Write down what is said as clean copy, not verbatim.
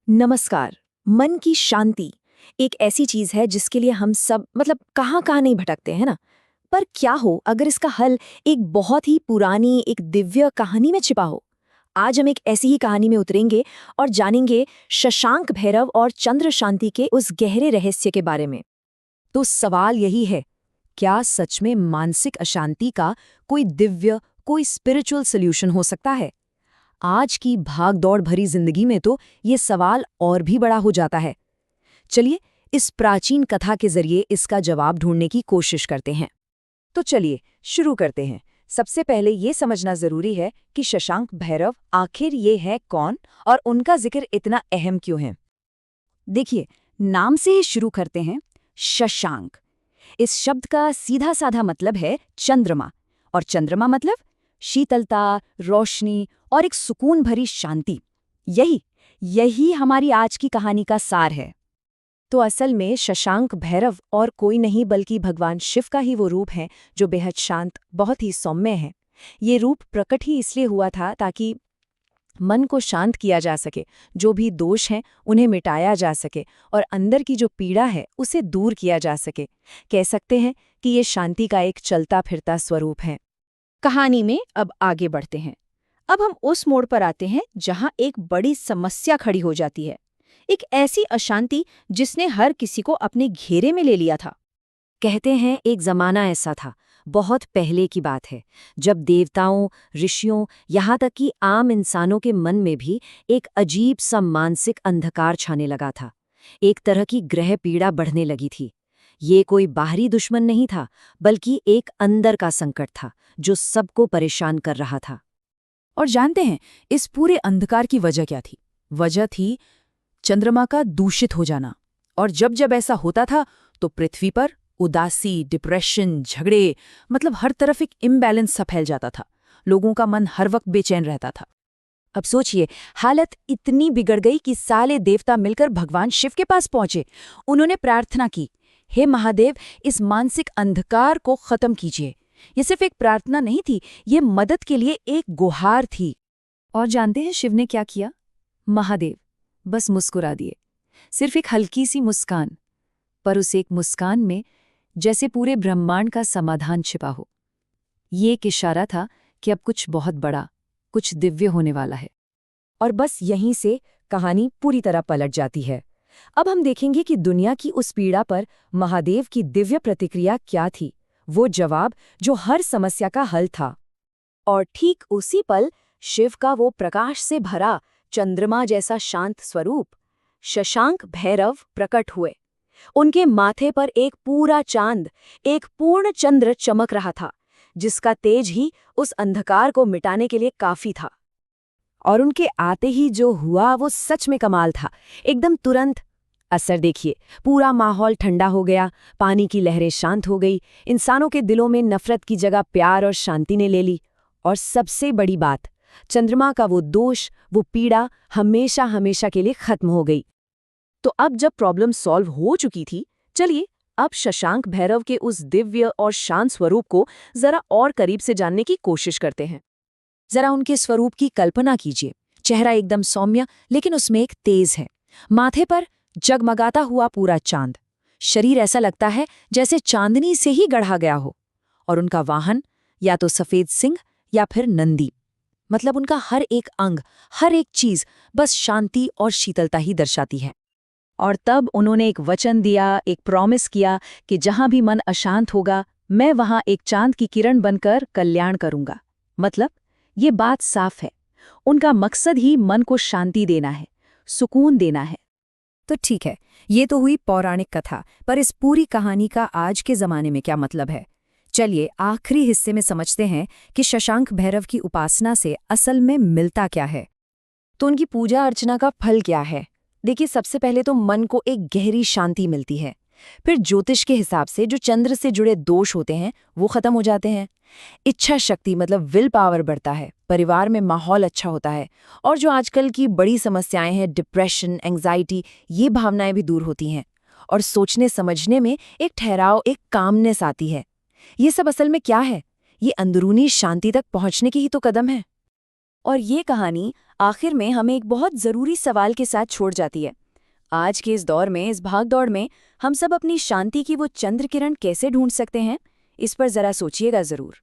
नमस्कार। मन की शांति एक ऐसी चीज है जिसके लिए हम सब कहाँ कहाँ नहीं भटकते हैं ना। पर क्या हो अगर इसका हल एक बहुत ही पुरानी एक दिव्य कहानी में छिपा हो। आज हम एक ऐसी ही कहानी में उतरेंगे और जानेंगे शशांक भैरव और चंद्र शांति के उस गहरे रहस्य के बारे में। तो सवाल यही है, क्या सच में मानसिक अशांति का कोई दिव्य, कोई स्पिरिचुअल सॉल्यूशन हो सकता है? आज की भाग-दौड़ भरी जिंदगी में तो ये सवाल और भी बड़ा हो जाता है। चलिए इस प्राचीन कथा के जरिए इसका जवाब ढूंढने की कोशिश करते हैं। तो चलिए शुरू करते हैं। सबसे पहले ये समझना जरूरी है कि शशांक भैरव आखिर ये है कौन और उनका जिक्र इतना अहम क्यों है। देखिए, नाम से ही शुरू करते हैं। शशांक, इस शब्द का सीधा साधा मतलब है चंद्रमा, और चंद्रमा मतलब शीतलता, रोशनी और एक सुकून भरी शांति। यही यही हमारी आज की कहानी का सार है। तो असल में शशांक भैरव और कोई नहीं बल्कि भगवान शिव का ही वो रूप है जो बेहद शांत, बहुत ही सौम्य है। ये रूप प्रकट ही इसलिए हुआ था ताकि मन को शांत किया जा सके, जो भी दोष हैं उन्हें मिटाया जा सके और अंदर की जो पीड़ा है उसे दूर किया जा सके। कह सकते हैं कि ये शांति का एक चलता फिरता स्वरूप है। कहानी में अब आगे बढ़ते हैं। अब हम उस मोड़ पर आते हैं जहां एक बड़ी समस्या खड़ी हो जाती है। एक ऐसी अशांति जिसने हर किसी को अपने घेरे में ले लिया था। कहते हैं एक जमाना ऐसा था, बहुत पहले की बात है, जब देवताओं, ऋषियों, यहाँ तक कि आम इंसानों के मन में भी एक अजीब सा मानसिक अंधकार छाने लगा था। एक तरह की ग्रह पीड़ा बढ़ने लगी थी। ये कोई बाहरी दुश्मन नहीं था, बल्कि एक अंदर का संकट था जो सबको परेशान कर रहा था। और जानते हैं इस पूरे अंधकार की वजह क्या थी? वजह थी चंद्रमा का दूषित हो जाना। और जब जब ऐसा होता था तो पृथ्वी पर उदासी, डिप्रेशन, झगड़े, मतलब हर तरफ एक इम्बैलेंस सा फैल जाता था। लोगों का मन हर वक्त बेचैन रहता था। अब सोचिए, हालत इतनी बिगड़ गई कि सारे देवता मिलकर भगवान शिव के पास पहुंचे। उन्होंने प्रार्थना की, हे महादेव, इस मानसिक अंधकार को खत्म कीजिए। ये सिर्फ एक प्रार्थना नहीं थी, ये मदद के लिए एक गुहार थी। और जानते हैं शिव ने क्या किया? महादेव बस मुस्कुरा दिए, सिर्फ एक हल्की सी मुस्कान, पर उस एक मुस्कान में जैसे पूरे ब्रह्मांड का समाधान छिपा हो। ये एक इशारा था कि अब कुछ बहुत बड़ा, कुछ दिव्य होने वाला है। और बस यहीं से कहानी पूरी तरह पलट जाती है। अब हम देखेंगे कि दुनिया की उस पीड़ा पर महादेव की दिव्य प्रतिक्रिया क्या थी, वो जवाब जो हर समस्या का हल था। और ठीक उसी पल शिव का वो प्रकाश से भरा चंद्रमा जैसा शांत स्वरूप शशांक भैरव प्रकट हुए। उनके माथे पर एक पूरा चांद, एक पूर्ण चंद्र चमक रहा था, जिसका तेज ही उस अंधकार को मिटाने के लिए काफी था। और उनके आते ही जो हुआ वो सच में कमाल था। एकदम तुरंत असर देखिए, पूरा माहौल ठंडा हो गया, पानी की लहरें शांत हो गई, इंसानों के दिलों में नफरत की जगह प्यार और शांति ने ले ली। और सबसे बड़ी बात, चंद्रमा का वो दोष, वो पीड़ा हमेशा हमेशा के लिए खत्म हो गई। तो अब जब प्रॉब्लम सॉल्व हो चुकी थी, चलिए अब शशांक भैरव के उस दिव्य और शांत स्वरूप को जरा और करीब से जानने की कोशिश करते हैं। जरा उनके स्वरूप की कल्पना कीजिए। चेहरा एकदम सौम्य, लेकिन उसमें एक तेज है। माथे पर जगमगाता हुआ पूरा चांद, शरीर ऐसा लगता है जैसे चांदनी से ही गढ़ा गया हो। और उनका वाहन या तो सफेद सिंह या फिर नंदी, मतलब उनका हर एक अंग, हर एक चीज बस शांति और शीतलता ही दर्शाती है। और तब उन्होंने एक वचन दिया, एक प्रॉमिस किया कि जहां भी मन अशांत होगा, मैं वहां एक चांद की किरण बनकर कल्याण करूंगा। मतलब ये बात साफ है, उनका मकसद ही मन को शांति देना है, सुकून देना है। तो ठीक है, ये तो हुई पौराणिक कथा, पर इस पूरी कहानी का आज के जमाने में क्या मतलब है? चलिए आखिरी हिस्से में समझते हैं कि शशांक भैरव की उपासना से असल में मिलता क्या है। तो उनकी पूजा अर्चना का फल क्या है? देखिए, सबसे पहले तो मन को एक गहरी शांति मिलती है। फिर ज्योतिष के हिसाब से जो चंद्र से जुड़े दोष होते हैं वो खत्म हो जाते हैं। इच्छा शक्ति मतलब विल पावर बढ़ता है, परिवार में माहौल अच्छा होता है, और जो आजकल की बड़ी समस्याएं हैं, डिप्रेशन, एंग्जाइटी, ये भावनाएं भी दूर होती हैं। और सोचने समझने में एक ठहराव, एक कामनेस आती है। ये सब असल में क्या है? ये अंदरूनी शांति तक पहुंचने की ही तो कदम है। और ये कहानी आखिर में हमें एक बहुत ज़रूरी सवाल के साथ छोड़ जाती है। आज के इस दौर में, इस भागदौड़ में, हम सब अपनी शांति की वो चंद्र किरण कैसे ढूंढ सकते हैं? इस पर ज़रा सोचिएगा ज़रूर।